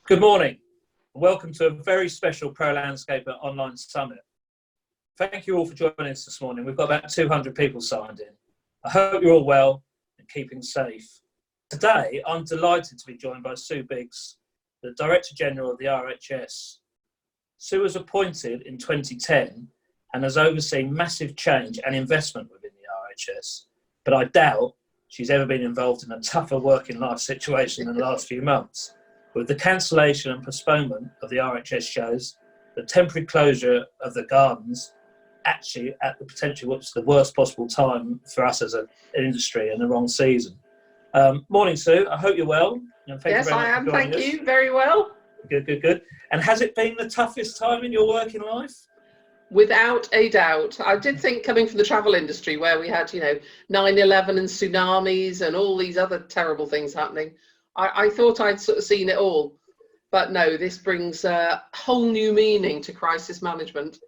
Good morning. Welcome to a very special Pro Landscaper Online Summit. Thank you all for joining us this morning. We've got about 200 people signed in. I hope you're all well and keeping safe. Today, I'm delighted to be joined by Sue Biggs, the Director General of the RHS. Sue was appointed in 2010 and has overseen massive change and investment within the RHS, but I doubt she's ever been involved in a tougher working life situation in the last few months. With the cancellation and postponement of the RHS Shows, the temporary closure of the gardens, actually at the potentially what's the worst possible time for us as an industry and the wrong season. Morning, Sue. I hope you're well. And thank Yes, you very much I am. for joining Thank us. you. Very well. Good. And has it been the toughest time in your working life? Without a doubt. I did think, coming from the travel industry where we had, 9/11 and tsunamis and all these other terrible things happening, I thought I'd sort of seen it all. But no, this brings a whole new meaning to crisis management.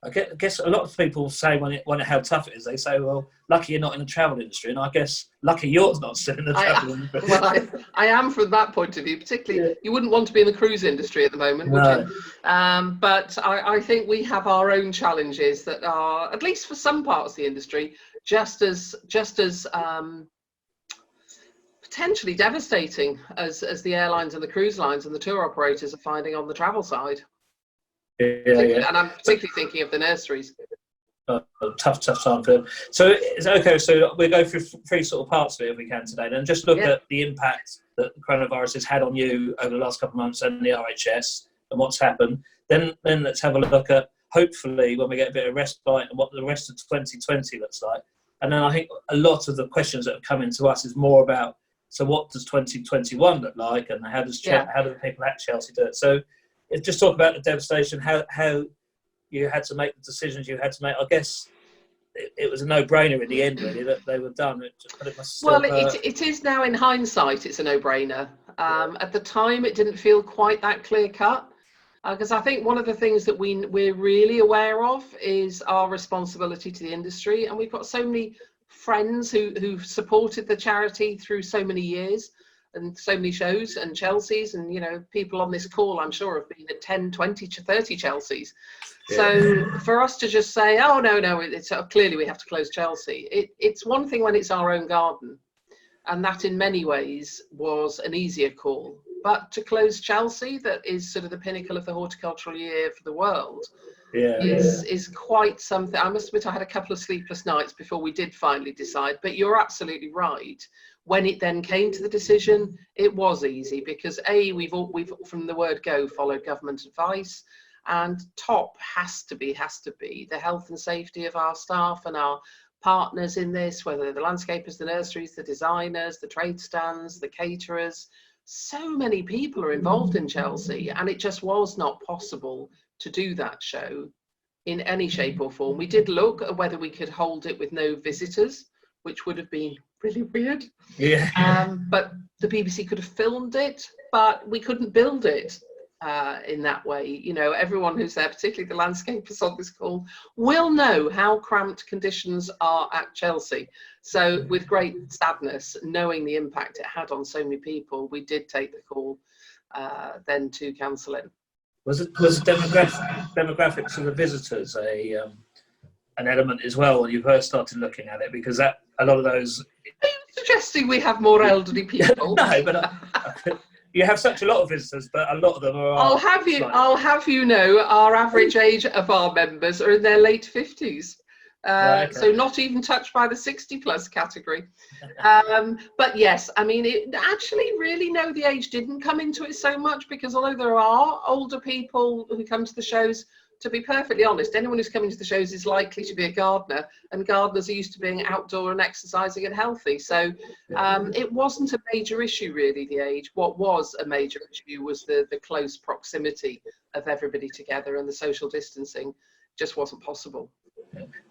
I guess a lot of people say when how tough it is, they say, well, lucky you're not in the travel industry. And I guess lucky you're not still in the travel industry. Well, I am from that point of view, particularly. You wouldn't want to be in the cruise industry at the moment, would No. you? But I think we have our own challenges that are, at least for some parts of the industry, just as potentially devastating as the airlines and the cruise lines and the tour operators are finding on the travel side. Yeah. And I'm particularly thinking of the nurseries. Tough time for them. So it's okay. So we'll go through three sort of parts of it if we can today, and just look at the impact that the coronavirus has had on you over the last couple of months and the RHS and what's happened. Then let's have a look at, hopefully, when we get a bit of respite, and what the rest of 2020 looks like. And then I think a lot of the questions that have come into us is more about, so what does 2021 look like, and how do the people at Chelsea do it? So just talk about the devastation, how you had to make the decisions you had to make. I guess it was a no-brainer in the end, really, that they were done. It is now, in hindsight, it's a no-brainer. At the time, it didn't feel quite that clear-cut, because I think one of the things that we're really aware of is our responsibility to the industry, and we've got so many friends who've supported the charity through so many years and so many shows and Chelsea's, and people on this call I'm sure have been at 10, 20, 30 Chelsea's. So for us to just say, oh no, it's clearly we have to close Chelsea, it's one thing when it's our own garden, and that in many ways was an easier call. But to close Chelsea, that is sort of the pinnacle of the horticultural year for the world, is quite something. I must admit I had a couple of sleepless nights before we did finally decide, but you're absolutely right. When it then came to the decision, it was easy because we've from the word go followed government advice, and top has to be the health and safety of our staff and our partners in this, whether the landscapers, the nurseries, the designers, the trade stands, the caterers. So many people are involved in Chelsea, and it just was not possible to do that show in any shape or form. We did look at whether we could hold it with no visitors, which would have been really weird. But the BBC could have filmed it, but we couldn't build it in that way. Everyone who's there, particularly the landscapers on this call, will know how cramped conditions are at Chelsea. So with great sadness, knowing the impact it had on so many people, we did take the call then to cancel it. Was demographics of the visitors an element as well when you first started looking at it? Because a lot of those... Are you suggesting we have more elderly people? No, but you have such a lot of visitors, but a lot of them are... I'll have you know, our average age of our members are in their late 50s. Right, okay. So not even touched by the 60-plus category. But yes, I mean, it actually really, no, the age didn't come into it so much, because although there are older people who come to the shows, to be perfectly honest, anyone who's coming to the shows is likely to be a gardener, and gardeners are used to being outdoor and exercising and healthy. So it wasn't a major issue, really, the age. What was a major issue was the close proximity of everybody together, and the social distancing just wasn't possible.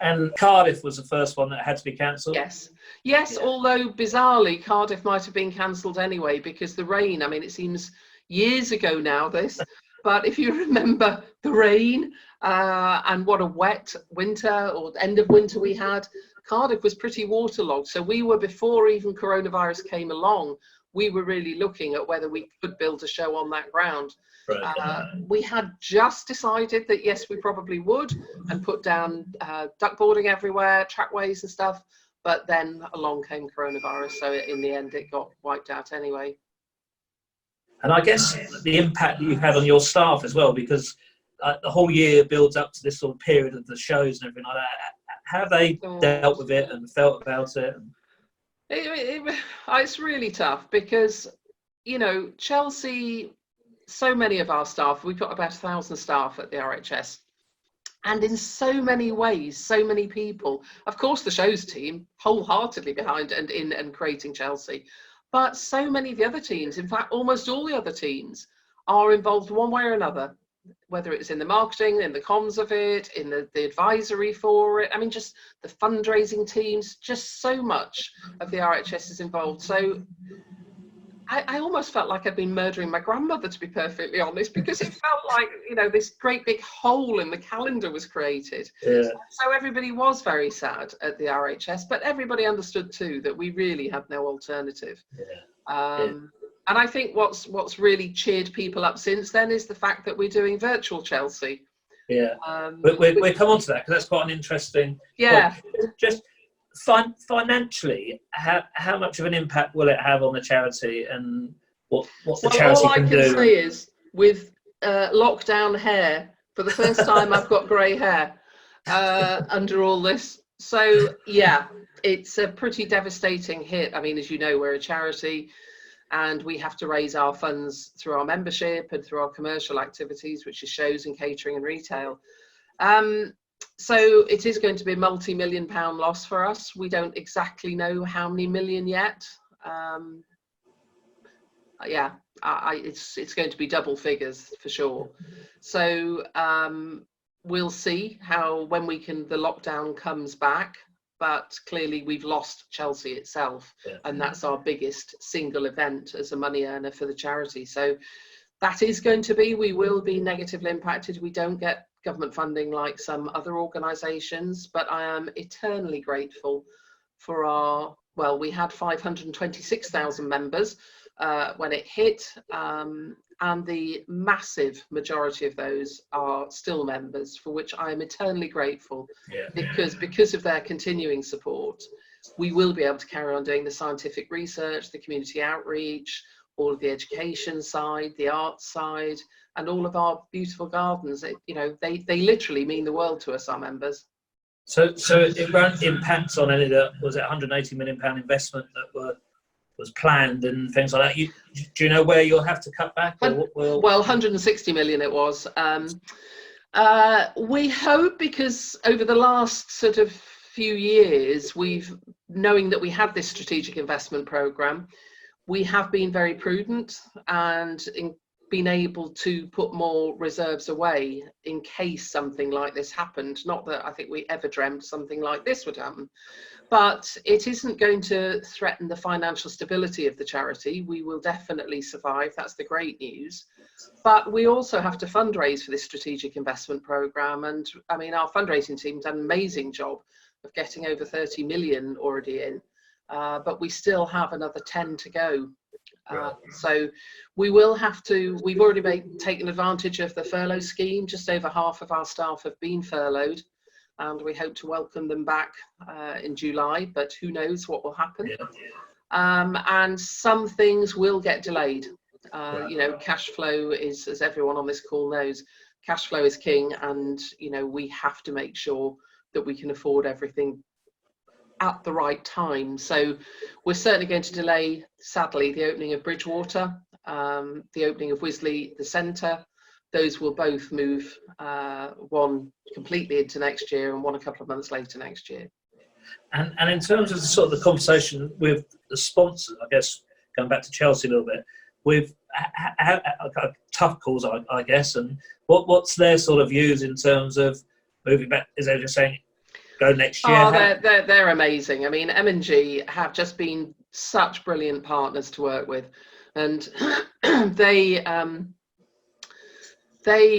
And Cardiff was the first one that had to be cancelled? Yes, although bizarrely Cardiff might have been cancelled anyway because the rain. I mean, it seems years ago now, this, but if you remember the rain and what a wet winter or end of winter we had, Cardiff was pretty waterlogged. So we were, before even coronavirus came along, we were really looking at whether we could build a show on that ground. Right. We had just decided that yes, we probably would, and put down duckboarding everywhere, trackways and stuff, but then along came coronavirus, so in the end it got wiped out anyway. And I guess the impact that you've had on your staff as well, because the whole year builds up to this sort of period of the shows and everything like that. How have they dealt with it and felt about it? It's really tough because, you know, Chelsea, so many of our staff, we've got about 1,000 staff at the RHS, and in so many ways, so many people, of course the shows team wholeheartedly behind and creating Chelsea, but so many of the other teams, in fact almost all the other teams, are involved one way or another, whether it's in the marketing, in the comms of it, in the advisory for it. I mean, just the fundraising teams, just so much of the RHS is involved. So I almost felt like I'd been murdering my grandmother, to be perfectly honest, because it felt like, you know, this great big hole in the calendar was created. Yeah. So everybody was very sad at the RHS, but everybody understood too that we really had no alternative. Yeah. And I think what's really cheered people up since then is the fact that we're doing virtual Chelsea. Yeah. We'll come on to that, because that's quite an interesting point. Just financially, how much of an impact will it have on the charity, and what the charity can do? All I can say is, with lockdown hair, for the first time I've got grey hair under all this. So yeah, it's a pretty devastating hit. I mean, as you know, we're a charity, and we have to raise our funds through our membership and through our commercial activities, which is shows and catering and retail. So it is going to be a multi-million-pound loss for us. We don't exactly know how many million yet. It's going to be double figures for sure. So we'll see when the lockdown comes back. But clearly we've lost Chelsea itself, and that's our biggest single event as a money earner for the charity. So that is going to be, we will be negatively impacted. We don't get government funding like some other organisations, but I am eternally grateful for we had 526,000 members when it hit, and the massive majority of those are still members, for which I am eternally grateful, because of their continuing support, we will be able to carry on doing the scientific research, the community outreach, all of the education side, the arts side, and all of our beautiful gardens. They literally mean the world to us, our members. So it won't impact on any of the, was it £180 million investment that was planned and things like that? Do you know where you'll have to cut back? Or well, 160 million it was. We hope, because over the last sort of few years, knowing that we had this strategic investment programme, we have been very prudent and been able to put more reserves away in case something like this happened. Not that I think we ever dreamt something like this would happen, but it isn't going to threaten the financial stability of the charity. We will definitely survive. That's the great news. But we also have to fundraise for this strategic investment programme. And I mean, our fundraising team's done an amazing job of getting over 30 million already in. But we still have another 10 to go. So we will have to, we've already taken advantage of the furlough scheme. Just over half of our staff have been furloughed, and we hope to welcome them back in July, but who knows what will happen. And some things will get delayed. Cash flow is, as everyone on this call knows, cash flow is king, and we have to make sure that we can afford everything at the right time. So we're certainly going to delay, sadly, the opening of Bridgewater, the opening of Wisley, the centre. Those will both move, one completely into next year and one a couple of months later next year. And in terms of sort of the conversation with the sponsors, I guess, going back to Chelsea a little bit, with tough calls, I guess, and what's their sort of views in terms of moving back? Is they just saying, go next year? Oh, they're amazing. I mean, M&G have just been such brilliant partners to work with, and they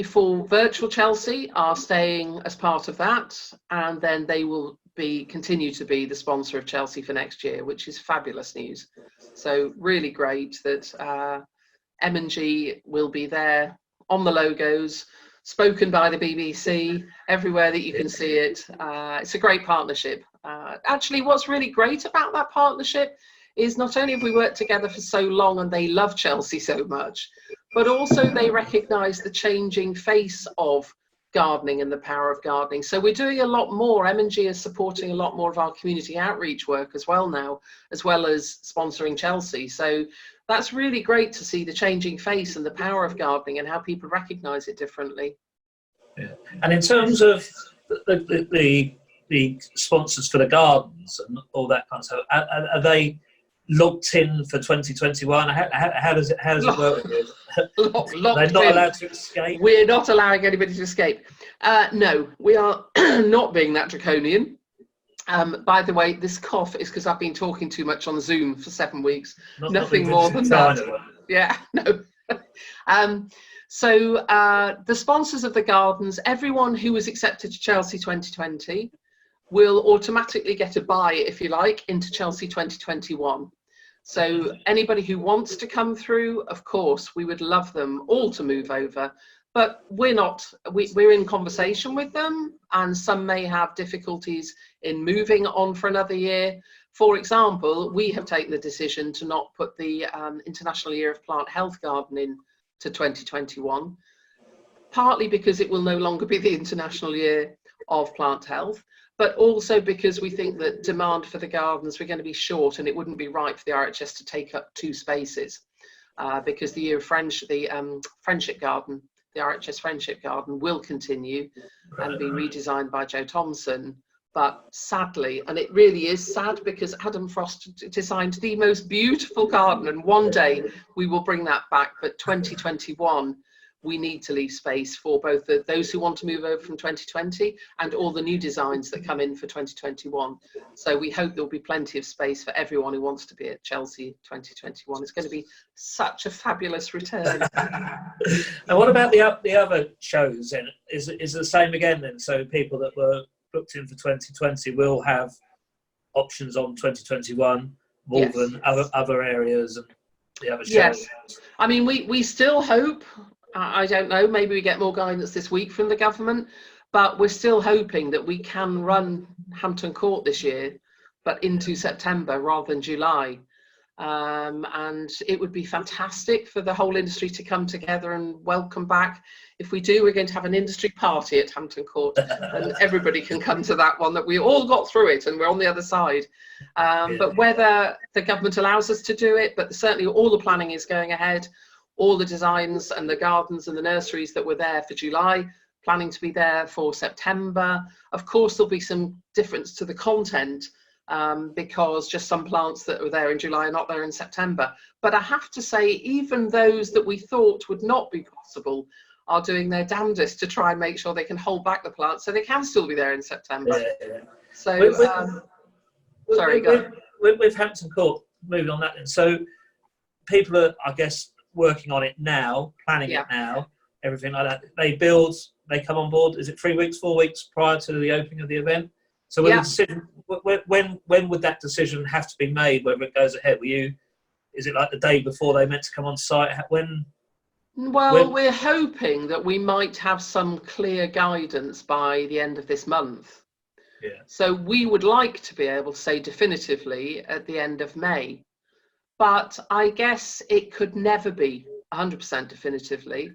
for virtual Chelsea are staying as part of that, and then they will continue to be the sponsor of Chelsea for next year, which is fabulous news. So really great that M&G will be there on the logos, spoken by the BBC, everywhere that you can see it. It's a great partnership. Actually, what's really great about that partnership is not only have we worked together for so long and they love Chelsea so much, but also they recognise the changing face of gardening and the power of gardening. So we're doing a lot more. M&G is supporting a lot more of our community outreach work as well now, as well as sponsoring Chelsea. So that's really great to see the changing face and the power of gardening and how people recognise it differently. Yeah. And in terms of the sponsors for the gardens and all that kind of stuff, are they locked in for 2021? How does it work with you? They're not allowed to escape? We're not allowing anybody to escape. No, we are not being that draconian. By the way, this cough is because I've been talking too much on Zoom for 7 weeks. Nothing more than that. Yeah, no. So the sponsors of the gardens, everyone who was accepted to Chelsea 2020 will automatically get a buy, if you like, into Chelsea 2021. So anybody who wants to come through, of course, we would love them all to move over. But we're in conversation with them, and some may have difficulties in moving on for another year. For example, we have taken the decision to not put the International Year of Plant Health Garden in to 2021, partly because it will no longer be the International Year of Plant Health, but also because we think that demand for the gardens, we're going to be short, and it wouldn't be right for the RHS to take up 2 spaces because the Year of Friendship Garden, the RHS Friendship Garden, will continue and be redesigned by Joe Thompson. But sadly, and it really is sad, because Adam Frost designed the most beautiful garden, and one day we will bring that back. But 2021, we need to leave space for both those who want to move over from 2020 and all the new designs that come in for 2021. So we hope there'll be plenty of space for everyone who wants to be at Chelsea 2021. It's going to be such a fabulous return. And what about the other shows then? Is it the same again then? So people that were booked in for 2020 will have options on 2021 more than other areas and the other shows? Yes. I mean, we still hope, I don't know, maybe we get more guidance this week from the government, but we're still hoping that we can run Hampton Court this year, but into September rather than July. And it would be fantastic for the whole industry to come together and welcome back. If we do, we're going to have an industry party at Hampton Court, and everybody can come to that one, that we all got through it and we're on the other side. But whether the government allows us to do it, but certainly all the planning is going ahead. All the designs and the gardens and the nurseries that were there for July, planning to be there for September. Of course, there'll be some difference to the content because just some plants that were there in July are not there in September. But I have to say, even those that we thought would not be possible are doing their damnedest to try and make sure they can hold back the plants so they can still be there in September. Yeah. So, sorry, go. With Hampton Court, moving on that then. So people are, I guess, working on it now, planning it now, everything like that. They come on board. Is it 3 weeks, 4 weeks prior to the opening of the event? So when would that decision have to be made, whether it goes ahead? Is it like the day before they meant to come on site? We're hoping that we might have some clear guidance by the end of this month. Yeah. So we would like to be able to say definitively at the end of May. But I guess it could never be 100% definitively,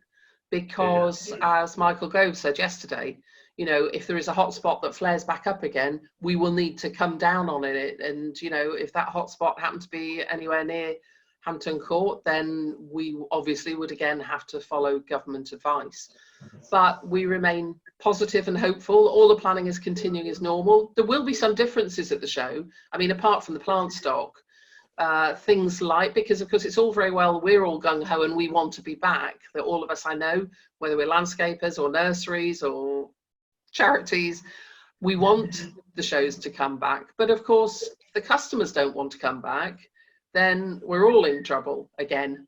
because as Michael Gove said yesterday, you know, if there is a hotspot that flares back up again, we will need to come down on it. And, you know, if that hotspot happened to be anywhere near Hampton Court, then we obviously would again have to follow government advice. But we remain positive and hopeful. All the planning is continuing as normal. There will be some differences at the show. I mean, apart from the plant stock, things like, because of course it's all very well, we're all gung-ho and we want to be back, that all of us I know, whether we're landscapers or nurseries or charities, we want the shows to come back. But of course, if the customers don't want to come back, then we're all in trouble again.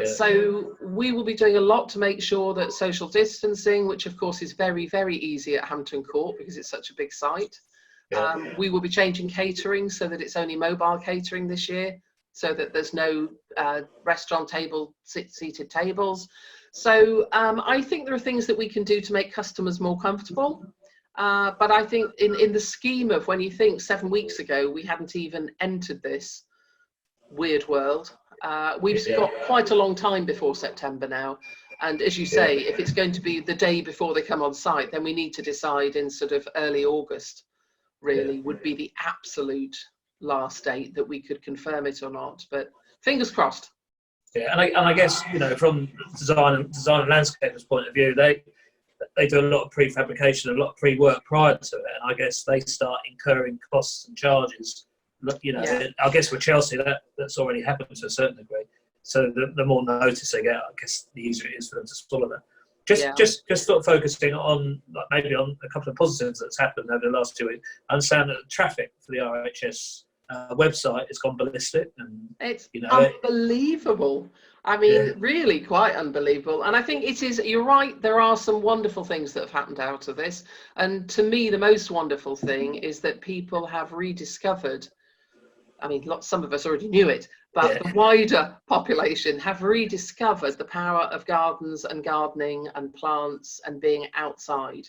So we will be doing a lot to make sure that social distancing, which of course is very, very easy at Hampton Court because it's such a big site, We will be changing catering so that it's only mobile catering this year, so that there's no restaurant table seated tables. So I think there are things that we can do to make customers more comfortable. But I think in the scheme of, when you think 7 weeks ago we hadn't even entered this weird world, we've got quite a long time before September now. And as you say, if it's going to be the day before they come on site, then we need to decide in sort of early August, really, would be the absolute last date that we could confirm it or not. But fingers crossed. Yeah, and I guess, you know, from design and landscapers' point of view, they do a lot of prefabrication, a lot of pre-work prior to it, and I guess they start incurring costs and charges. You know, I guess with Chelsea, that's already happened to a certain degree. So the more notice they get, I guess the easier it is for them to swallow that. Just sort of focusing on, like, maybe on a couple of positives that's happened over the last 2 weeks. I understand that the traffic for the RHS website has gone ballistic, and it's unbelievable. I mean, really quite unbelievable. And I think it is, you're right, there are some wonderful things that have happened out of this. And to me, the most wonderful thing is that people have rediscovered, I mean, some of us already knew it, but the wider population have rediscovered the power of gardens and gardening and plants and being outside.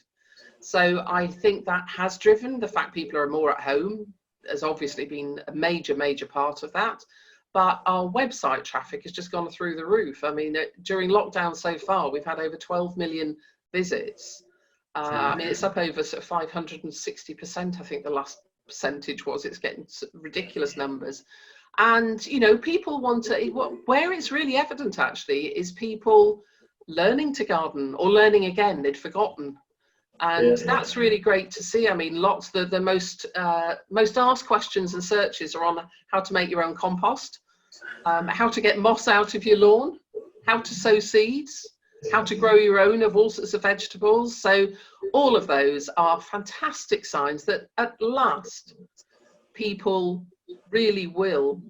So I think that has driven the fact people are more at home, has obviously been a major part of that. But our website traffic has just gone through the roof. I mean, during lockdown so far, we've had over 12 million visits. I mean, it's up over sort of 560%, I think the last percentage was. It's getting ridiculous numbers. And, you know, people want to, where it's really evident actually is people learning to garden or learning again, they'd forgotten. And that's really great to see. I mean, the most asked questions and searches are on how to make your own compost, how to get moss out of your lawn, how to sow seeds, how to grow your own of all sorts of vegetables. So all of those are fantastic signs that at last people really will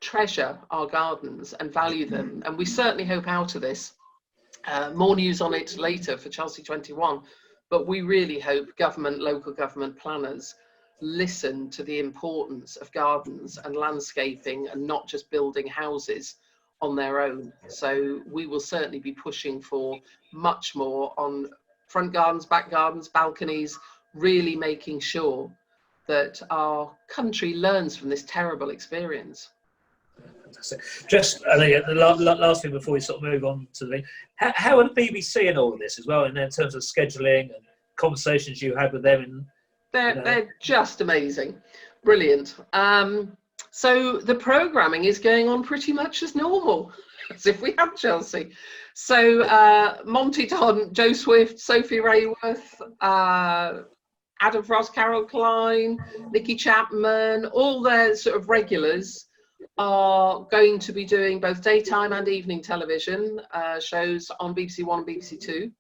treasure our gardens and value them. And we certainly hope out of this, more news on it later for Chelsea 21, but we really hope government, local government planners listen to the importance of gardens and landscaping and not just building houses on their own. So we will certainly be pushing for much more on front gardens, back gardens, balconies, really making sure that our country learns from this terrible experience. Fantastic. Just the last thing before we sort of move on to the, how are the BBC in all of this as well, in terms of scheduling and conversations you had with them? They're just amazing, brilliant. So the programming is going on pretty much as normal, as if we had Chelsea. So Monty Don, Joe Swift, Sophie Rayworth, Adam Frost, Carol Klein, Nikki Chapman, all their sort of regulars are going to be doing both daytime and evening television shows on BBC One and BBC Two.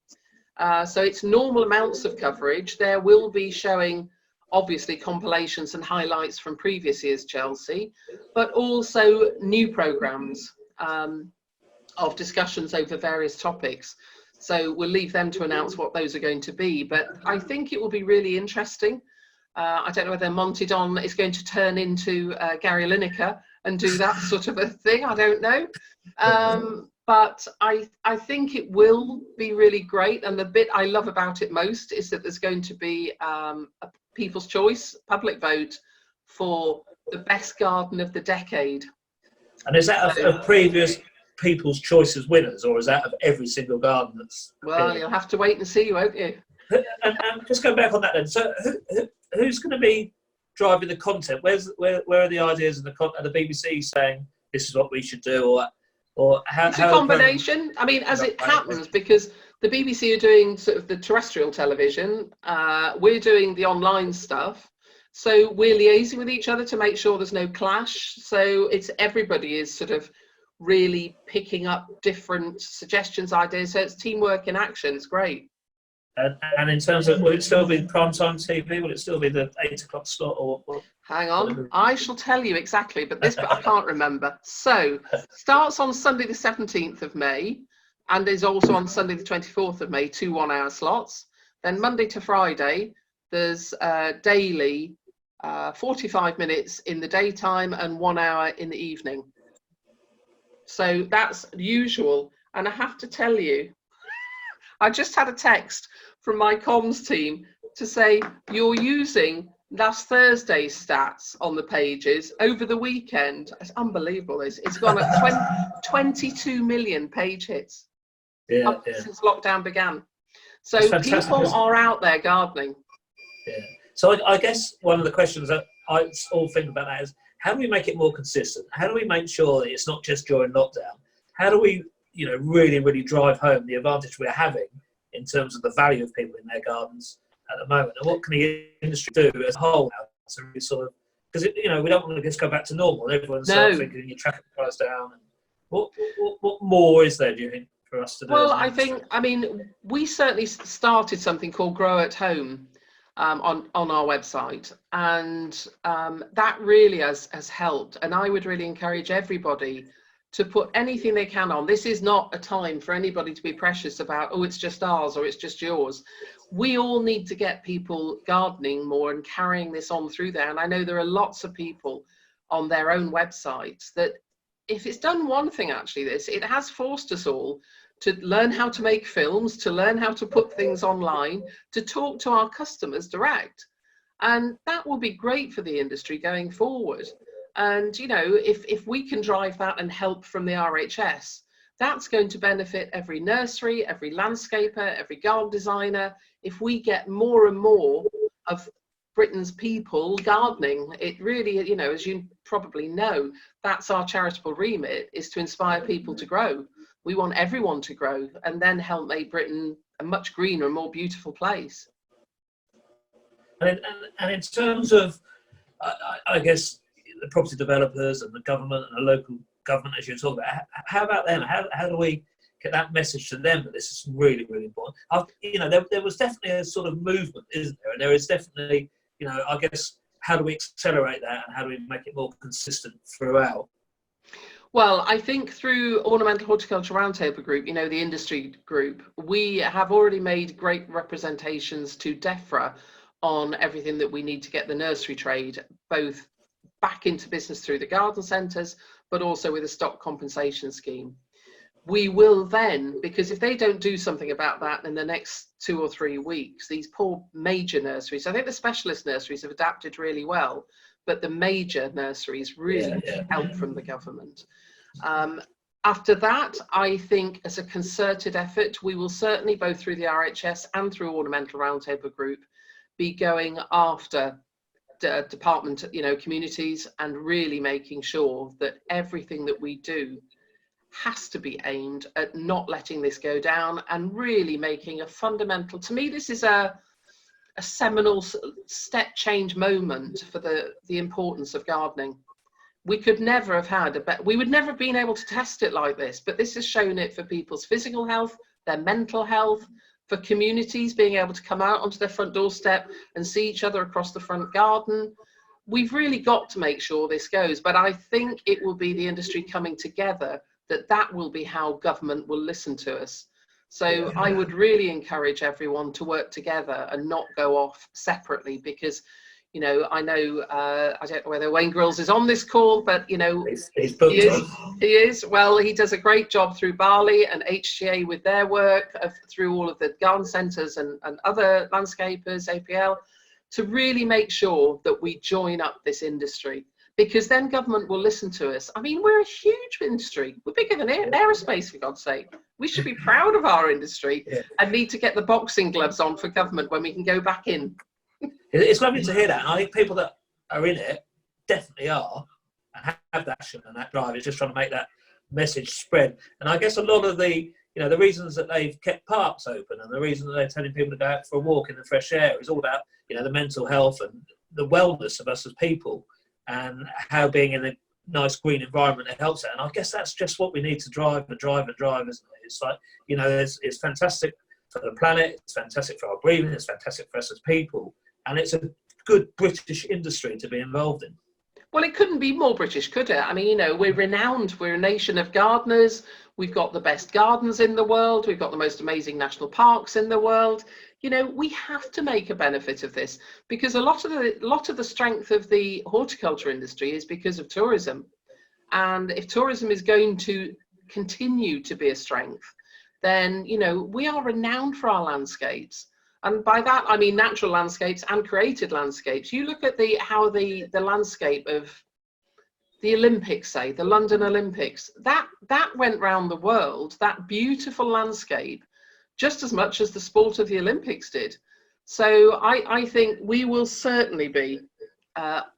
So it's normal amounts of coverage. There will be showing, obviously, compilations and highlights from previous year's Chelsea, but also new programmes of discussions over various topics. So we'll leave them to announce what those are going to be. But I think it will be really interesting. I don't know whether Monty Don is going to turn into Gary Lineker and do that sort of a thing. I don't know. But I think it will be really great. And the bit I love about it most is that there's going to be a People's Choice public vote for the best garden of the decade. And is that a previous People's Choice as winners, or is that of every single garden that's... Well, you'll have to wait and see, won't you? And just go back on that then. So who's going to be driving the content? Where are the ideas and the BBC saying this is what we should do, or how? It's a combination. I mean, as it happens, because the BBC are doing sort of the terrestrial television, we're doing the online stuff. So we're liaising with each other to make sure there's no clash. So everybody is sort of really picking up different suggestions, ideas. So it's teamwork in action. It's great. And in terms of, will it still be primetime TV? Will it still be the 8 o'clock slot? Or hang on, I shall tell you exactly, but I can't remember. So starts on Sunday the 17th of May and is also on Sunday the 24th of May, 2 one-hour slots. Then Monday to Friday, there's daily 45 minutes in the daytime and 1 hour in the evening. So that's usual. And I have to tell you, I just had a text from my comms team to say you're using last Thursday's stats on the pages over the weekend. It's unbelievable. It's gone at 22 million page hits since lockdown began. So people are out there gardening. Yeah. So I guess one of the questions that I all think about that is, how do we make it more consistent? How do we make sure that it's not just during lockdown? How do we, really, really drive home the advantage we're having in terms of the value of people in their gardens at the moment? And what can the industry do as a whole now to really sort of, because, we don't want to just go back to normal. Everyone's sort of thinking your traffic price down. And what more is there, do you think, for us to do? Well, we certainly started something called Grow at Home on our website, and that really has helped. And I would really encourage everybody to put anything they can on. This is not a time for anybody to be precious about, oh, it's just ours or it's just yours. We all need to get people gardening more and carrying this on through there. And I know there are lots of people on their own websites that, if it's done one thing, actually, it has forced us all to learn how to make films, to learn how to put things online, to talk to our customers direct. And that will be great for the industry going forward. And, if we can drive that and help from the RHS, that's going to benefit every nursery, every landscaper, every garden designer. If we get more and more of Britain's people gardening, it really, as you probably know, that's our charitable remit, is to inspire people to grow. We want everyone to grow and then help make Britain a much greener and more beautiful place. And in terms of, I guess, the property developers and the government and the local government, as you talk about, how about them? How do we get that message to them that this is really, really important? There was definitely a sort of movement, isn't there? And there is definitely, I guess, how do we accelerate that and how do we make it more consistent throughout? Well, I think through Ornamental Horticultural Roundtable Group, the industry group, we have already made great representations to DEFRA on everything that we need to get the nursery trade both back into business through the garden centres, but also with a stock compensation scheme. We will then, because if they don't do something about that in the next 2 or 3 weeks, these poor major nurseries, I think the specialist nurseries have adapted really well, but the major nurseries really need help from the government. After that, I think as a concerted effort, we will certainly, both through the RHS and through Ornamental Roundtable Group, be going after department, communities, and really making sure that everything that we do has to be aimed at not letting this go down and really making a fundamental, to me, this is a seminal step change moment for the importance of gardening. We could never have had we would never have been able to test it like this, but this has shown it for people's physical health, their mental health, for communities being able to come out onto their front doorstep and see each other across the front garden. We've really got to make sure this goes, but I think it will be the industry coming together that will be how government will listen to us. So I would really encourage everyone to work together and not go off separately, because I know, I don't know whether Wayne Grills is on this call, but, he is. Well, he does a great job through Barley and HGA with their work, through all of the garden centres and other landscapers, APL, to really make sure that we join up this industry, because then government will listen to us. I mean, we're a huge industry. We're bigger than aerospace, for God's sake. We should be proud of our industry and need to get the boxing gloves on for government when we can go back in. It's lovely to hear that. And I think people that are in it definitely are and have that passion and that drive. It's just trying to make that message spread. And I guess a lot of the reasons that they've kept parks open and the reason that they're telling people to go out for a walk in the fresh air is all about, the mental health and the wellness of us as people and how being in a nice green environment helps that. And I guess that's just what we need to drive, isn't it? It's like, it's fantastic for the planet, it's fantastic for our breathing, it's fantastic for us as people. And it's a good British industry to be involved in. Well, it couldn't be more British, could it? I mean, we're renowned. We're a nation of gardeners. We've got the best gardens in the world. We've got the most amazing national parks in the world. You know, we have to make a benefit of this, because a lot of the strength of the horticulture industry is because of tourism. And if tourism is going to continue to be a strength, then, you know, we are renowned for our landscapes. And by that, I mean natural landscapes and created landscapes. You look at how the landscape of the Olympics, say, the London Olympics, that went round the world, that beautiful landscape, just as much as the sport of the Olympics did. So I think we will certainly be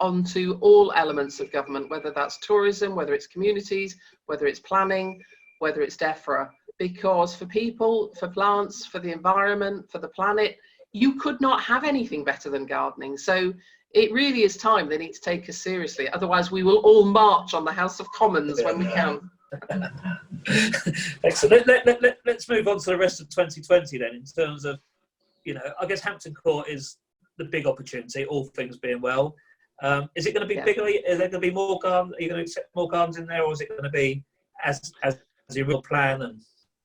onto all elements of government, whether that's tourism, whether it's communities, whether it's planning, whether it's DEFRA, because for people, for plants, for the environment, for the planet, you could not have anything better than gardening. So it really is time they need to take us seriously. Otherwise, we will all march on the House of Commons when we can. Excellent. Let's move on to the rest of 2020 then, in terms of, you know, I guess Hampton Court is the big opportunity, all things being well. Is it going to be bigger? Is there going to be more gardens? Are you going to accept more gardens in there, or is it going to be as your real plan? And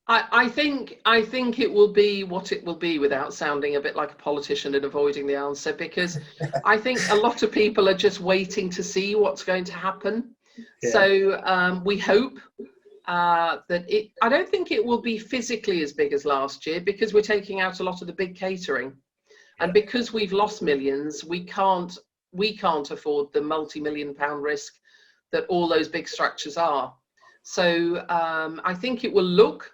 I think it will be what it will be, without sounding a bit like a politician and avoiding the answer, because I think a lot of people are just waiting to see what's going to happen. Yeah. So we hope that I don't think it will be physically as big as last year, because we're taking out a lot of the big catering, and because we've lost millions, we can't afford the multi-million-pound risk that all those big structures are. So I think it will look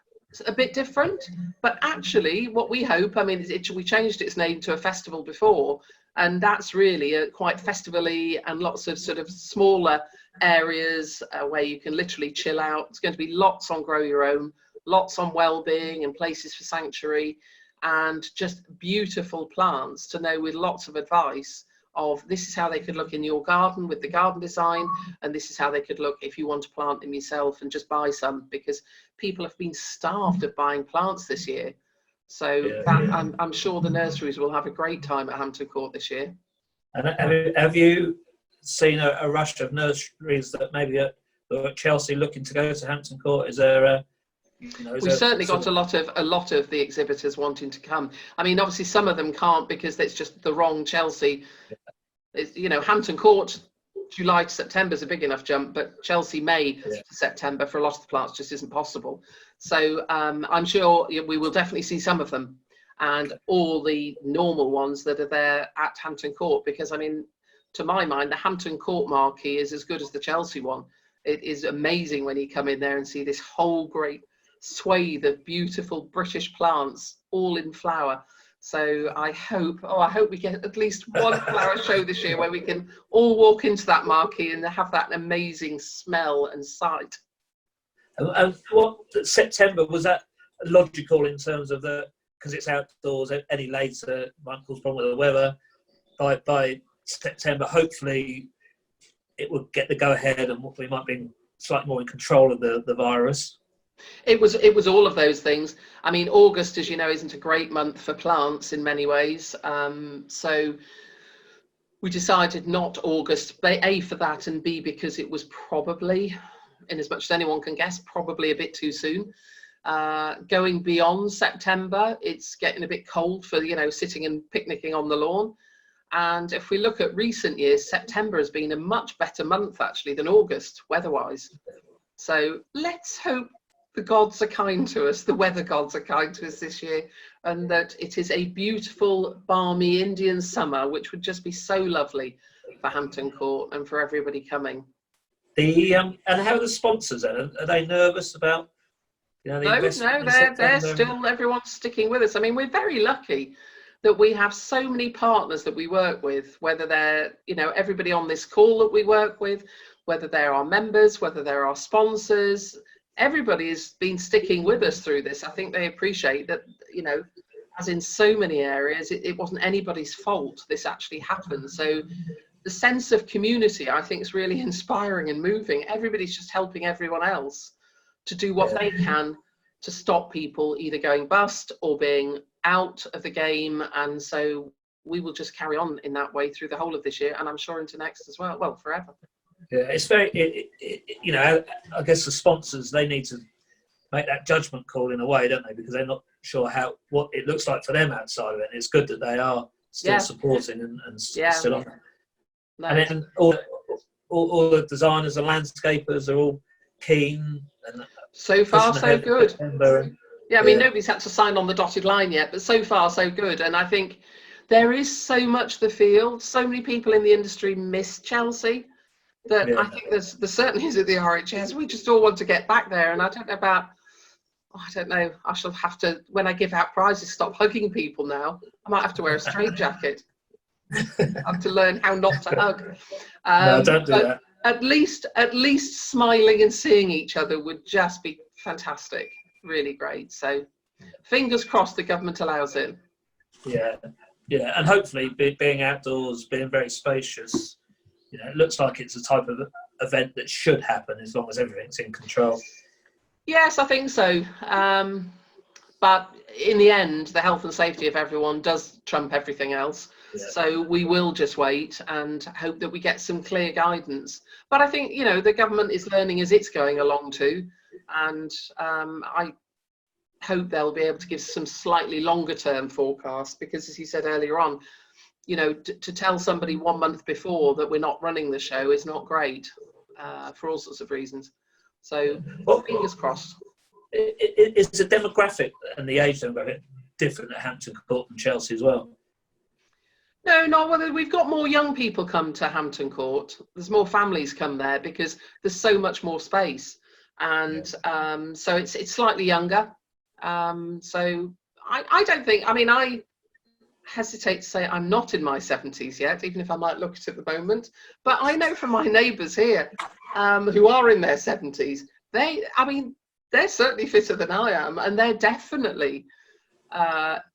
a bit different, but actually what we hope, I mean, we changed its name to a festival before, and that's really quite festival-y, and lots of sort of smaller areas where you can literally chill out. It's going to be lots on Grow Your Own, lots on well-being and places for sanctuary, and just beautiful plants to know, with lots of advice of this is how they could look in your garden with the garden design, and this is how they could look if you want to plant them yourself and just buy some, because people have been starved of buying plants this year. So I'm sure the nurseries will have a great time at Hampton Court this year. And have you seen a rush of nurseries that maybe are at Chelsea looking to go to Hampton Court? Is there we've certainly got a lot of the exhibitors wanting to come. I mean, obviously some of them can't because it's just the wrong Chelsea. It's, you know, Hampton Court, July to September is a big enough jump, but Chelsea, May to September for a lot of the plants just isn't possible. So I'm sure we will definitely see some of them, and all the normal ones that are there at Hampton Court, because I mean, to my mind, the Hampton Court marquee is as good as the Chelsea one. It is amazing when you come in there and see this whole great swathe of beautiful British plants all in flower. So I hope we get at least one flower show this year where we can all walk into that marquee and have that amazing smell and sight. And what September, was that logical in terms of because it's outdoors? Any later might cause problem with the weather. By September, hopefully, it will get the go ahead, and we might be slightly more in control of the virus. It was all of those things. I mean, August, as you know, isn't a great month for plants in many ways. So we decided not August, A, for that, and B, because it was probably, in as much as anyone can guess, probably a bit too soon. Going beyond September, it's getting a bit cold for, you know, sitting and picnicking on the lawn. And if we look at recent years, September has been a much better month actually than August, weather-wise. So let's hope the gods are kind to us, the weather gods are kind to us this year, and that it is a beautiful, balmy Indian summer, which would just be so lovely for Hampton Court and for everybody coming. And how are the sponsors then? Are they nervous about, you know, the investment? No, they're still, everyone's sticking with us. I mean, we're very lucky that we have so many partners that we work with, whether they're, you know, everybody on this call that we work with, whether they're our members, whether they're our sponsors. Everybody has been sticking with us through this. I think they appreciate that, you know, as in so many areas, it wasn't anybody's fault this actually happened. So the sense of community, I think, is really inspiring and moving. Everybody's just helping everyone else to do what they can to stop people either going bust or being out of the game. And so we will just carry on in that way through the whole of this year, and I'm sure into next as well. Well, forever. Yeah, it's very, you know, I guess the sponsors, they need to make that judgment call in a way, don't they? Because they're not sure what it looks like for them outside of it. It's good that they are still supporting and still on it. No. And then all the designers and landscapers are all keen. And so far, so good. Yeah, I mean, nobody's had to sign on the dotted line yet, but so far, so good. And I think there is so much the field. So many people in the industry miss Chelsea that I think there certainly is at the RHS. We just all want to get back there. And I don't know. I shall have to, when I give out prizes, stop hugging people now. I might have to wear a straitjacket. I have to learn how not to hug. No, don't do that. At least smiling and seeing each other would just be fantastic. Really great. So fingers crossed the government allows it. Yeah, and hopefully being outdoors, being very spacious, it looks like it's a type of event that should happen as long as everything's in control. Yes, I think so. But in the end, the health and safety of everyone does trump everything else. Yeah. So we will just wait and hope that we get some clear guidance. But I think, the government is learning as it's going along too. And I hope they'll be able to give some slightly longer term forecasts, because as you said earlier on, to tell somebody 1 month before that we're not running the show is not great for all sorts of reasons. So fingers crossed. Is the demographic and the age demographic different at Hampton Court and Chelsea as well? No, well, we've got more young people come to Hampton Court. There's more families come there because there's so much more space. And so it's slightly younger. So I don't think, I hesitate to say I'm not in my 70s yet, even if I might look it at the moment. But I know from my neighbours here who are in their 70s, they're certainly fitter than I am, and they're definitely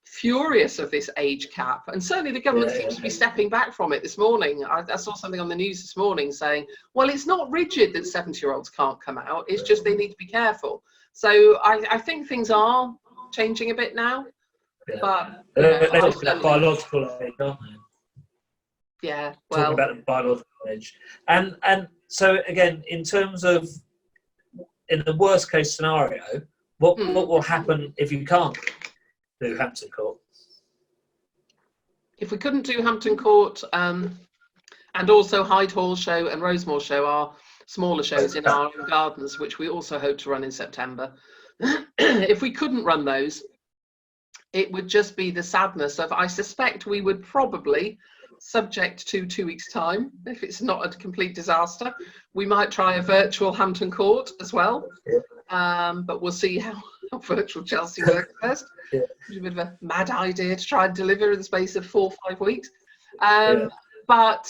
furious of this age cap. And certainly the government seems to be stepping back from it this morning. I saw something on the news this morning saying, well, it's not rigid that 70-year-olds can't come out, it's just they need to be careful. So I think things are changing a bit now. But they're talking about biological age, aren't they? Yeah, well, talking about the biological age. And so again, in terms of, in the worst case scenario, what will happen if you can't do Hampton Court? If we couldn't do Hampton Court, and also Hyde Hall Show and Rosemore Show are smaller shows in our gardens, which we also hope to run in September. If we couldn't run those, it would just be the sadness of, I suspect we would probably, subject to 2 weeks' time, if it's not a complete disaster, we might try a virtual Hampton Court as well. But we'll see how virtual Chelsea works first. It's a bit of a mad idea to try and deliver in the space of 4 or 5 weeks. But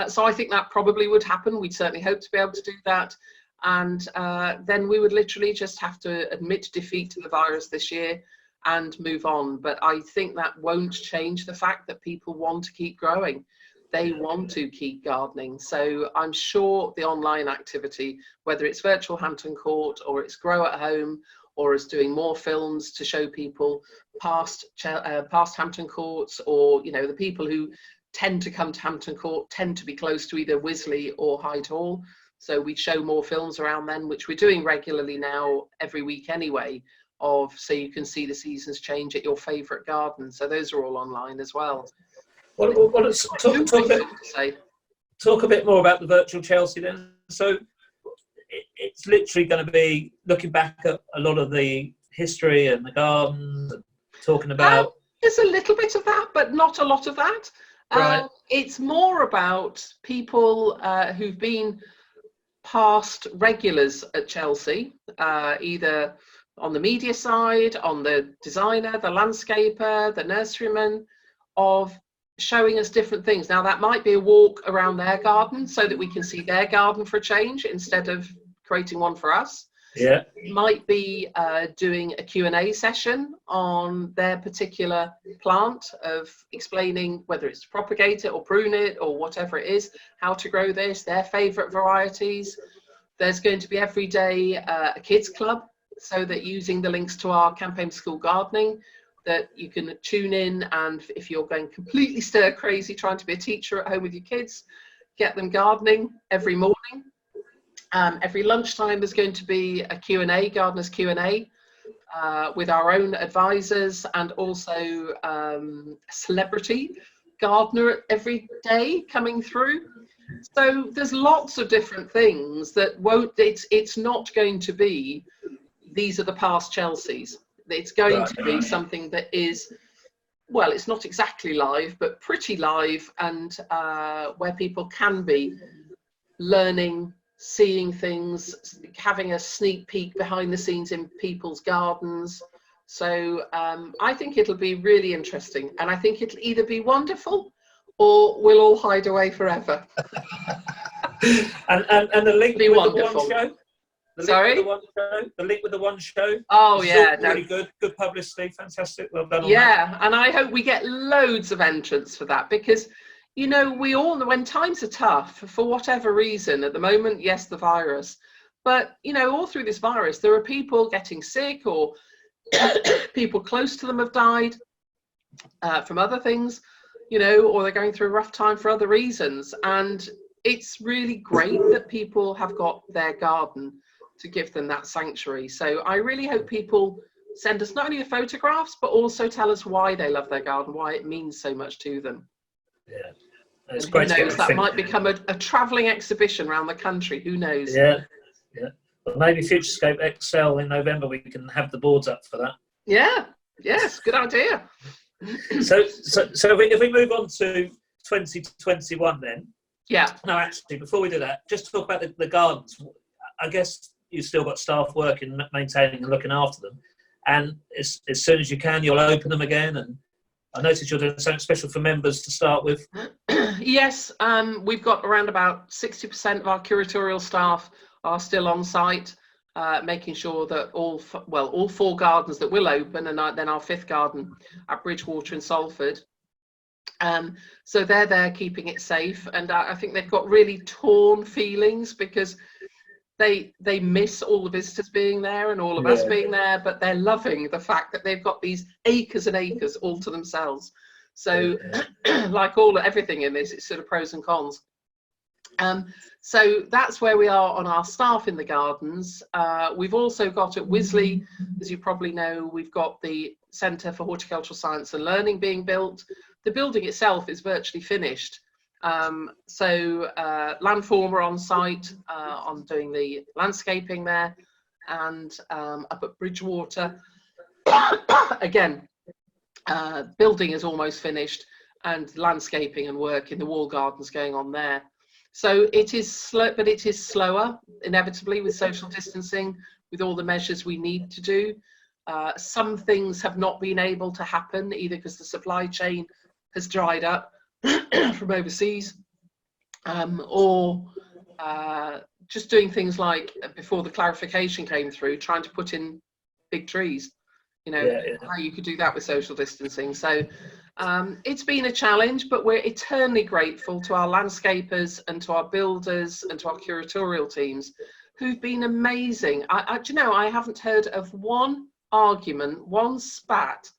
so I think that probably would happen. We'd certainly hope to be able to do that. And then we would literally just have to admit defeat to the virus this year and move on. But I think that won't change the fact that people want to keep growing. They want to keep gardening. So I'm sure the online activity, whether it's virtual Hampton Court or it's Grow at Home or it's doing more films to show people past Hampton Courts, or the people who tend to come to Hampton Court tend to be close to either Wisley or Hyde Hall. So we show more films around then, which we're doing regularly now every week anyway, so you can see the seasons change at your favourite garden. So those are all online as well. Talk a bit more about the virtual Chelsea then. So it's literally going to be looking back at a lot of the history and the gardens, and talking about... There's a little bit of that, but not a lot of that. Right. It's more about people who've been past regulars at Chelsea, either on the media side, on the designer, the landscaper, the nurseryman, of showing us different things. Now that might be a walk around their garden so that we can see their garden for a change instead of creating one for us. Yeah. It might be doing a Q&A session on their particular plant, of explaining whether it's to propagate it or prune it or whatever it is, how to grow this, their favourite varieties. There's going to be every day a kids club, so that using the links to our campaign for school gardening, that you can tune in, and if you're going completely stir crazy trying to be a teacher at home with your kids, get them gardening every morning. Every lunchtime there's going to be a Q&A, gardeners Q&A, with our own advisors, and also a celebrity gardener every day coming through. So there's lots of different things that won't, it's not going to be, these are the past Chelseas. It's going to be something that is, well, it's not exactly live, but pretty live, and where people can be learning, seeing things, having a sneak peek behind the scenes in people's gardens. So I think it'll be really interesting, and I think it'll either be wonderful or we'll all hide away forever. and the link be with wonderful. the one show? The link with the one show? Oh, yeah. Really good publicity, fantastic, well done on that. And I hope we get loads of entrants for that, because, you know, we all know when times are tough, for whatever reason, at the moment, yes, the virus, but, you know, all through this virus, there are people getting sick, or people close to them have died from other things, you know, or they're going through a rough time for other reasons. And it's really great that people have got their garden to give them that sanctuary. So I really hope people send us not only the photographs, but also tell us why they love their garden, why it means so much to them. Yeah, it's and great. Who knows, that might become a travelling exhibition around the country. Who knows? Yeah. Well, maybe Futurescape XL in November, we can have the boards up for that. Yeah. Yes. Good idea. So if we move on to 2021 then. Yeah. No, actually, before we do that, just talk about the gardens. I guess you've still got staff working, maintaining and looking after them. And as soon as you can, you'll open them again. And I noticed you're doing something special for members to start with. Yes, we've got around about 60% of our curatorial staff are still on site, making sure that all 4 gardens that will open, and then our 5th garden at Bridgewater in Salford. So they're there keeping it safe, and I think they've got really torn feelings, because they miss all the visitors being there and all of us being there, but they're loving the fact that they've got these acres and acres all to themselves. So like everything in this, it's sort of pros and cons. So that's where we are on our staff in the gardens. We've also got at Wisley, as you probably know, we've got the Centre for Horticultural Science and Learning being built. The building itself is virtually finished. So Landform are on site on doing the landscaping there, and up at Bridgewater, again, building is almost finished, and landscaping and work in the wall gardens going on there. So it is slow, but it is slower, inevitably, with social distancing, with all the measures we need to do. Some things have not been able to happen, either because the supply chain has dried up from overseas, or just doing things like, before the clarification came through, trying to put in big trees, you know, how you could do that with social distancing. So it's been a challenge, but we're eternally grateful to our landscapers and to our builders and to our curatorial teams, who've been amazing. Do you know, I haven't heard of one argument, one spat.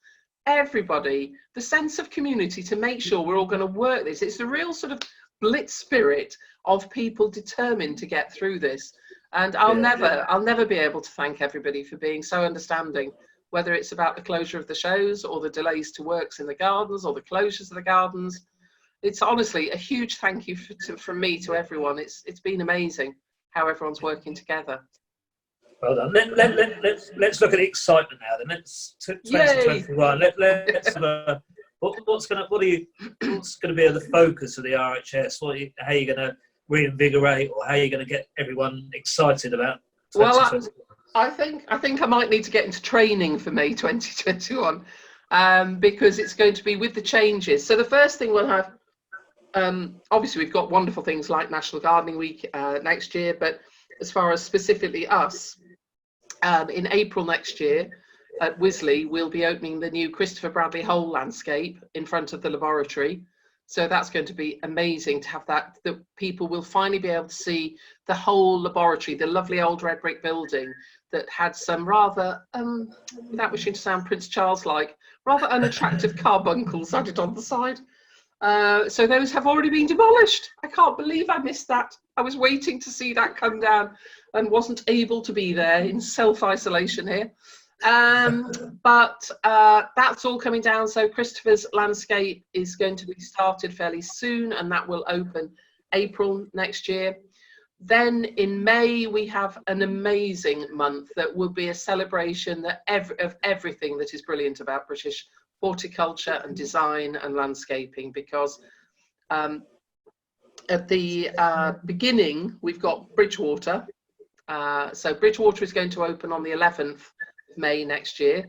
Everybody, the sense of community to make sure we're all going to work this. It's the real sort of blitz spirit of people determined to get through this. And I'll never be able to thank everybody for being so understanding, whether it's about the closure of the shows or the delays to works in the gardens or the closures of the gardens. It's honestly a huge thank you from me to everyone. It's been amazing how everyone's working together. Well done. Let's look at the excitement now. Then let's 2021. Let's have a, what's going to be the focus of the RHS? How are you going to reinvigorate, or how are you going to get everyone excited about 2021? Well, I think I might need to get into training for May 2021, because it's going to be with the changes. So the first thing we'll have, obviously we've got wonderful things like National Gardening Week next year, but as far as specifically us, in April next year at Wisley, we'll be opening the new Christopher Bradley Hole landscape in front of the laboratory. So that's going to be amazing to have that people will finally be able to see the whole laboratory, the lovely old red brick building that had some rather, without wishing to sound Prince Charles-like, rather unattractive carbuncles added on the side. So those have already been demolished. I can't believe I missed that. I was waiting to see that come down and wasn't able to be there, in self-isolation here. But that's all coming down. So Christopher's Landscape is going to be started fairly soon, and that will open April next year. Then in May, we have an amazing month that will be a celebration of everything that is brilliant about British horticulture and design and landscaping, because at the beginning, we've got Bridgewater. So Bridgewater is going to open on the 11th of May next year.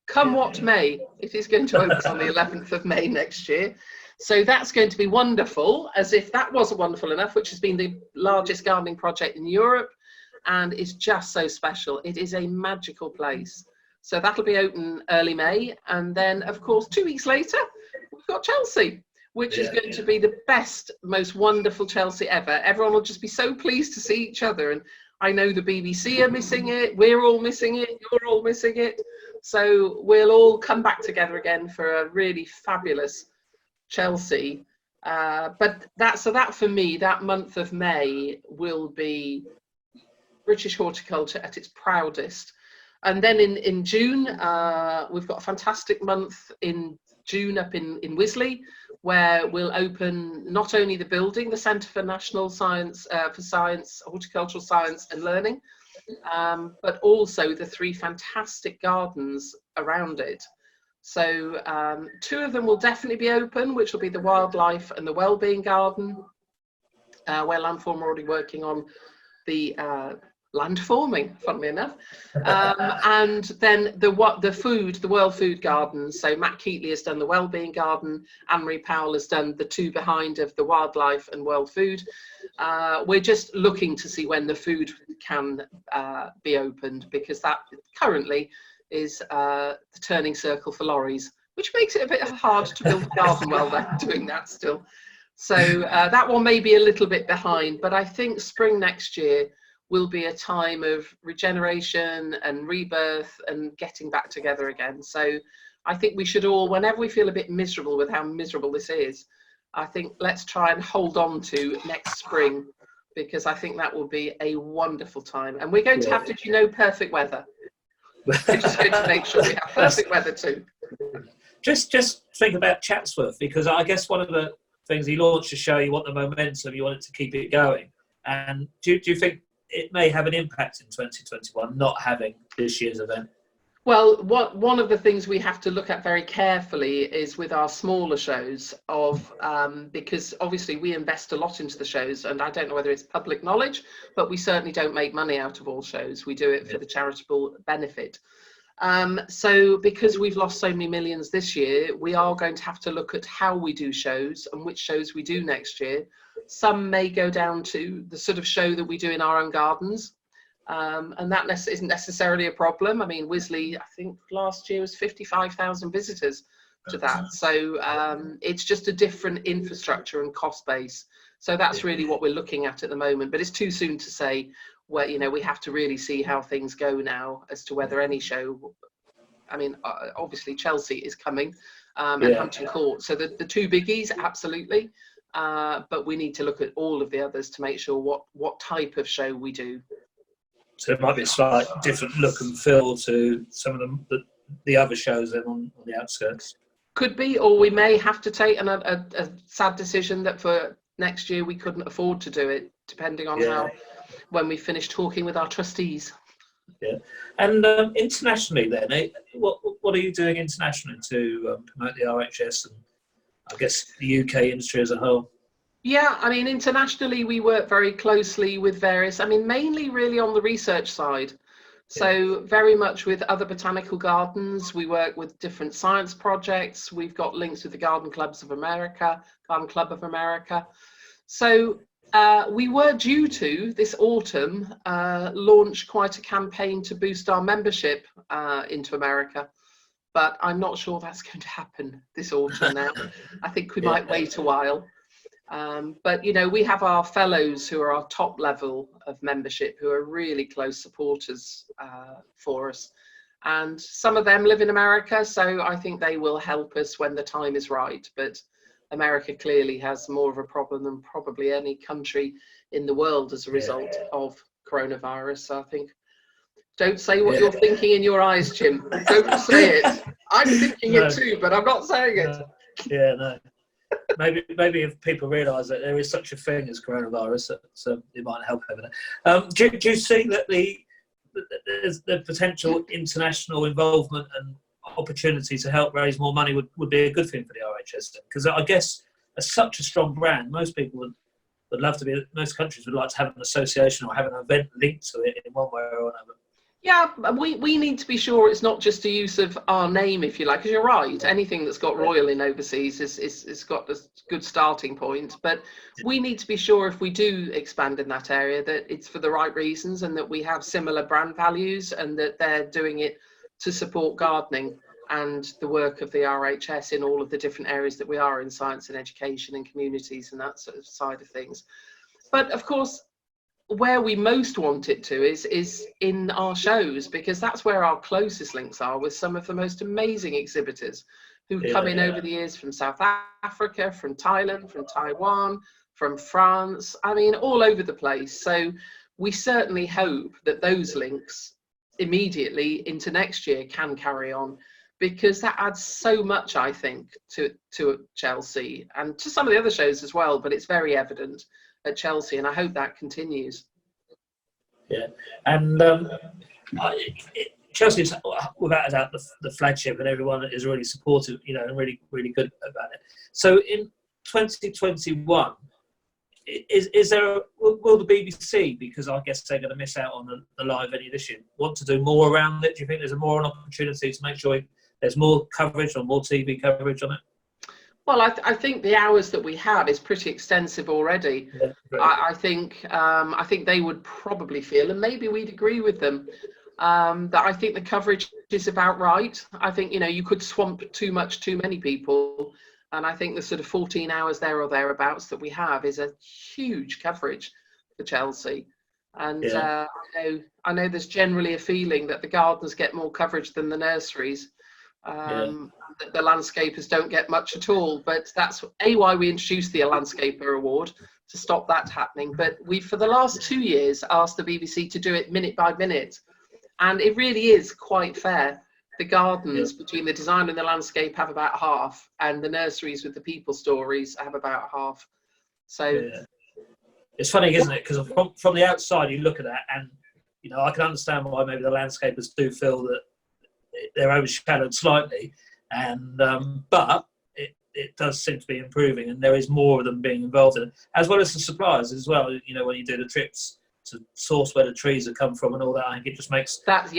Come what may, it is going to open on the 11th of May next year. So that's going to be wonderful, as if that wasn't wonderful enough, which has been the largest gardening project in Europe and is just so special. It is a magical place. So that'll be open early May. And then, of course, 2 weeks later, we've got Chelsea, which is going to be the best, most wonderful Chelsea ever. Everyone will just be so pleased to see each other. And I know the BBC are missing it. We're all missing it. You're all missing it. So we'll all come back together again for a really fabulous Chelsea. But that for me, that month of May will be British horticulture at its proudest. And then in June, we've got a fantastic month in June up in Wisley, where we'll open not only the building, the Centre for National Science, Horticultural Science and Learning, but also the 3 fantastic gardens around it. So 2 of them will definitely be open, which will be the Wildlife and the Wellbeing Garden, where Landform are already working on the landforming, funnily enough, and then the World Food Gardens. So Matt Keatley has done the Wellbeing Garden, Anne-Marie Powell has done the 2 behind of the Wildlife and World Food. We're just looking to see when the food can be opened, because that currently is the turning circle for lorries, which makes it a bit hard to build a garden while they're doing that still. So that one may be a little bit behind, but I think spring next year will be a time of regeneration and rebirth and getting back together again. So I think we should all, whenever we feel a bit miserable with how miserable this is, I think let's try and hold on to next spring, because I think that will be a wonderful time. And we're going to have, did you know, perfect weather. We're just going to make sure we have perfect weather too. Just think about Chatsworth, because I guess one of the things he launched to show you what the momentum, you wanted to keep it going. And do you think it may have an impact in 2021 not having this year's event? Well, one of the things we have to look at very carefully is with our smaller shows, because obviously we invest a lot into the shows, and I don't know whether it's public knowledge, but we certainly don't make money out of all shows. We do it for the charitable benefit. So because we've lost so many millions this year, we are going to have to look at how we do shows and which shows we do next year. Some may go down to the sort of show that we do in our own gardens. And that isn't necessarily a problem. I mean, Wisley, I think last year was 55,000 visitors to that. So it's just a different infrastructure and cost base. So that's really what we're looking at the moment. But it's too soon to say where, you know, we have to really see how things go now as to whether any show, I mean, obviously Chelsea is coming and Hampton Court. So the 2 biggies, absolutely. But we need to look at all of the others to make sure what type of show we do. So it might be a slight different look and feel to some of the other shows then on the outskirts. Could be, or we may have to take a sad decision that for next year we couldn't afford to do it, depending on how, when we finish talking with our trustees. Yeah, and internationally then, what are you doing internationally to promote the RHS and I guess the UK industry as a whole? Yeah, I mean, internationally, we work very closely with various, I mean, mainly really on the research side. So very much with other botanical gardens. We work with different science projects. We've got links with the Garden Club of America. So we were due to, this autumn, launch quite a campaign to boost our membership into America. But I'm not sure that's going to happen this autumn now. I think we might wait a while. But, you know, we have our fellows who are our top level of membership, who are really close supporters for us. And some of them live in America, so I think they will help us when the time is right. But America clearly has more of a problem than probably any country in the world as a result of coronavirus. So I think, don't say what you're thinking in your eyes, Jim. Don't say it. I'm thinking it too, but I'm not saying it. No. Maybe if people realise that there is such a thing as coronavirus, so it might help over there. Do you see that the potential international involvement and opportunity to help raise more money would be a good thing for the RHS? Because I guess as such a strong brand, most people would love to be. Most countries would like to have an association or have an event linked to it in one way or another. Yeah, we need to be sure it's not just a use of our name, if you like, because you're right. Anything that's got Royal in overseas is got a good starting point. But we need to be sure if we do expand in that area that it's for the right reasons and that we have similar brand values and that they're doing it to support gardening and the work of the RHS in all of the different areas that we are in, science and education and communities and that sort of side of things. But of course, where we most want it to is in our shows, because that's where our closest links are with some of the most amazing exhibitors who've come in over the years from South Africa, from Thailand, from Taiwan, from France, I mean, all over the place. So we certainly hope that those links immediately into next year can carry on, because that adds so much, I think, to Chelsea and to some of the other shows as well, but it's very evident at Chelsea, and I hope that continues. Yeah, and Chelsea's without a doubt the flagship, and everyone is really supportive, and really, really good about it. So in 2021, is there will the BBC, because I guess they're going to miss out on the live edition, want to do more around it? Do you think there's more an opportunity to make sure there's more coverage or more TV coverage on it? Well, I think the hours that we have is pretty extensive already. Yeah, I think they would probably feel, and maybe we'd agree with them, that I think the coverage is about right. I think, you could swamp too many people. And I think the sort of 14 hours there or thereabouts that we have is a huge coverage for Chelsea. And I know there's generally a feeling that the gardens get more coverage than the nurseries. The landscapers don't get much at all, but that's why we introduced the Landscaper Award, to stop that happening. But we, for the last 2 years, asked the BBC to do it minute by minute, and it really is quite fair. The gardens between the design and the landscape have about half, and the nurseries with the people stories have about half. So it's funny, isn't it? Because from the outside you look at that, and I can understand why maybe the landscapers do feel that they're overshadowed slightly, and but it does seem to be improving, and there is more of them being involved in it, as well as the suppliers as well. When you do the trips to source where the trees have come from and all that, I think it just makes that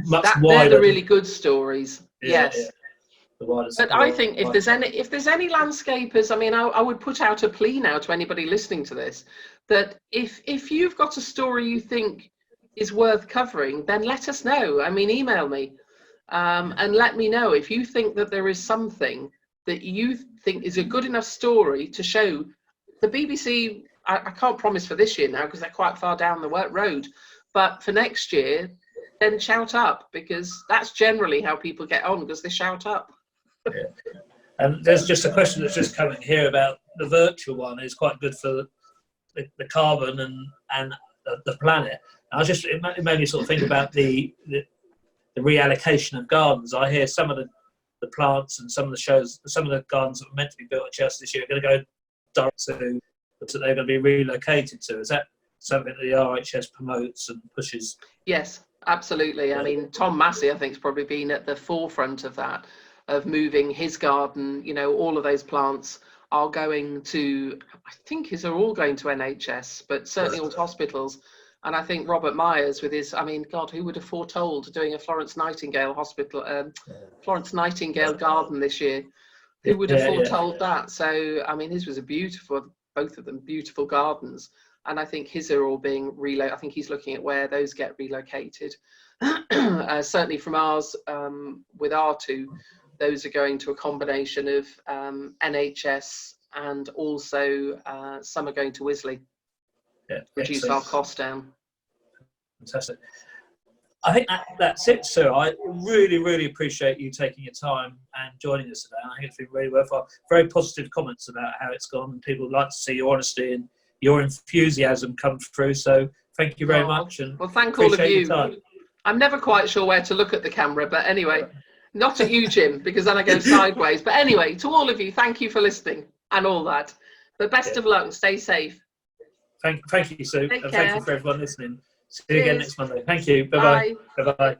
much wider. They're the really good stories. But I think if there's any landscapers, I mean, I would put out a plea now to anybody listening to this, that if you've got a story you think is worth covering, then let us know. I mean, email me. And let me know if you think that there is something that you think is a good enough story to show the BBC. I can't promise for this year now because they're quite far down the road, but for next year, then shout up, because that's generally how people get on, because they shout up. And there's just a question that's just coming here about the virtual one is quite good for the carbon and the planet. And it made me sort of think about the reallocation of gardens. I hear some of the plants and some of the shows, some of the gardens that were meant to be built at Chelsea this year are going to go direct to that they're going to be relocated to. Is that something that the RHS promotes and pushes? Yes, absolutely. I mean, Tom Massey, I think, has probably been at the forefront of that, of moving his garden. All of those plants are going to, I think, are all going to NHS, but certainly all to hospitals. And I think Robert Myers with his, I mean, God, who would have foretold doing a Florence Nightingale Florence Nightingale garden this year? Who would have foretold that? So, I mean, his was both of them beautiful gardens. And I think his are all being relocated. I think he's looking at where those get relocated. Certainly from ours, with our two, those are going to a combination of NHS and also some are going to Wisley. Reduce our cost down. Fantastic. I think that's it, Sue. I really, really appreciate you taking your time and joining us today. I think it's been really worthwhile. Very positive comments about how it's gone, and people like to see your honesty and your enthusiasm come through. So thank you very much. And well, thank all of you. I'm never quite sure where to look at the camera, but anyway, not at you, Jim, because then I go sideways. But anyway, to all of you, thank you for listening and all that. But best of luck and stay safe. Thank you, Sue. And thank you for everyone listening. See you again next Monday. Thank you. Bye. Bye-bye. Bye-bye.